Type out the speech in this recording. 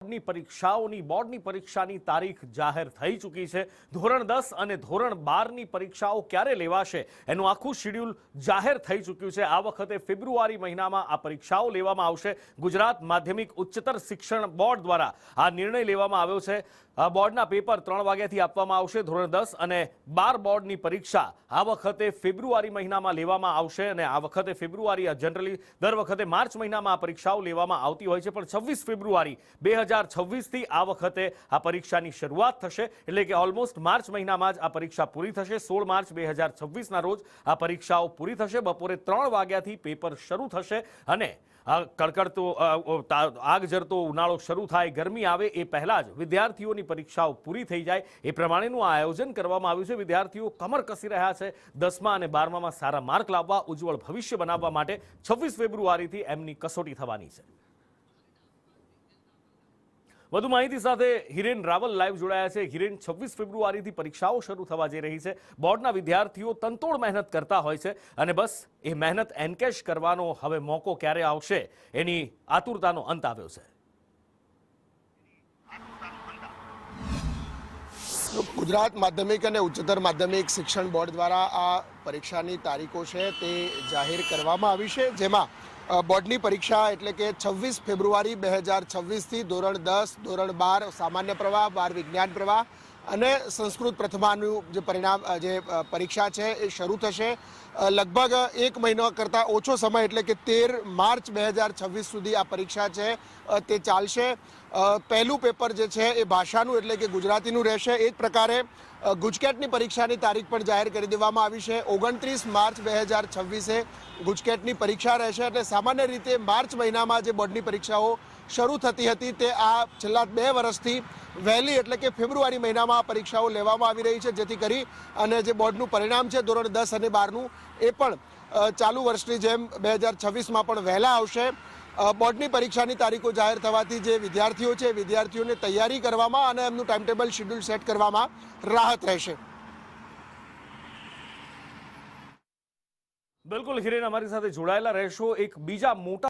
બોર્ડની પરીક્ષાની તારીખ જાહેર થઈ ચૂકી છે। ધોરણ 10 અને ધોરણ 12ની પરીક્ષાઓ ક્યારે લેવાશે એનું આખું શેડ્યુલ જાહેર થઈ ચૂક્યું છે। આ વખતે ફેબ્રુઆરી મહિનામાં આ પરીક્ષાઓ લેવામાં આવશે। ગુજરાત માધ્યમિક ઉચ્ચતર શિક્ષણ બોર્ડ દ્વારા આ નિર્ણય લેવામાં આવ્યો છે। બોર્ડના પેપર 3 વાગ્યાથી આપવામાં આવશે। ધોરણ 10 અને 12 બોર્ડની પરીક્ષા આ વખતે ફેબ્રુઆરી મહિનામાં લેવામાં આવશે અને આ વખતે ફેબ્રુઆરી જનરલી દર વખતે માર્ચ મહિનામાં આ પરીક્ષાઓ લેવામાં આવતી હોય છે, પણ 26 ફેબ્રુઆરી 2026થી આ વખતે આ પરીક્ષાની શરૂઆત થશે, એટલે કે ઓલમોસ્ટ માર્ચ મહિનામાં જ આ પરીક્ષા પૂરી થશે। 16 માર્ચ 2026ના રોજ આ પરીક્ષાઓ પૂરી થશે। બપોરે 3 વાગ્યાથી પેપર શરૂ થશે અને કડકડતો આગ જરતો ઉનાળો શરૂ થાય, ગરમી આવે એ પહેલા જ વિદ્યાર્થીઓની પરીક્ષાઓ પૂરી થઈ જાય એ પ્રમાણેનું આ આયોજન કરવામાં આવ્યું છે। વિદ્યાર્થીઓ કમર કસી રહ્યા છે 10મા અને 12મામાં સારા માર્ક લાવવા, ઉજ્જવળ ભવિષ્ય બનાવવા માટે 26 ફેબ્રુઆરીથી એમની કસોટી થવાની છે। વધુ માહિતી સાથે હિરેન રાવલ લાઈવ જોડાયા છે। હિરેન, 26 ફેબ્રુઆરીથી પરીક્ષાઓ શરૂ થવા જઈ રહી છે। બોર્ડના વિદ્યાર્થીઓ તનતોડ મહેનત કરતા હોય છે અને બસ એ મહેનત એન્કેશ કરવાનો હવે મોકો ક્યારે આવશે એની આતુરતાનો અંત આવ્યો છે। ગુજરાત માધ્યમિક અને ઉચ્ચતર માધ્યમિક શિક્ષણ બોર્ડ દ્વારા આ પરીક્ષાની તારીખો છે તે જાહેર કરવામાં આવી છે, જેમાં બોર્ડની પરીક્ષા એટલે કે 26 ફેબ્રુઆરી 2026થી ધોરણ 10, ધોરણ 12 સામાન્ય પ્રવાહ, 12 વિજ્ઞાન પ્રવાહ અને સંસ્કૃત પ્રથમાનું જે પરીક્ષા છે એ શરૂ થશે। લગભગ 1 મહિના કરતાં ઓછો સમય એટલે કે 13 માર્ચ 2026 સુધી આ પરીક્ષા છે તે ચાલશે। પહેલું પેપર જે છે એ ભાષાનું એટલે કે ગુજરાતીનું રહેશે। એ જ પ્રકારે ગુજકેટની પરીક્ષાની તારીખ પણ જાહેર કરી દેવામાં આવી છે। 29 માર્ચ 2026એ ગુજકેટની પરીક્ષા રહેશે। એટલે સામાન્ય રીતે માર્ચ મહિનામાં જે બોર્ડની પરીક્ષાઓ શરૂ થતી હતી તે આ છેલ્લા 2 વર્ષથી વહેલી એટલે કે ફેબ્રુઆરી મહિનામાં પરીક્ષાઓ લેવામાં આવી રહી છે, જેથી કરી અને જે બોર્ડનું પરિણામ છે ધોરણ 10 અને 12નું એ પણ ચાલુ વર્ષની જેમ 2026માં પણ વહેલા આવશે। બોર્ડની પરીક્ષાની તારીખો જાહેર થવાથી જે વિદ્યાર્થીઓ છે વિદ્યાર્થીઓને તૈયારી કરવામાં અને એમનું ટાઈમ ટેબલ શેડ્યુલ સેટ કરવામાં રાહત રહેશે। બિલકુલ હિરેન, અમારી સાથે જોડાયેલા રહેશો। એક બીજા મોટા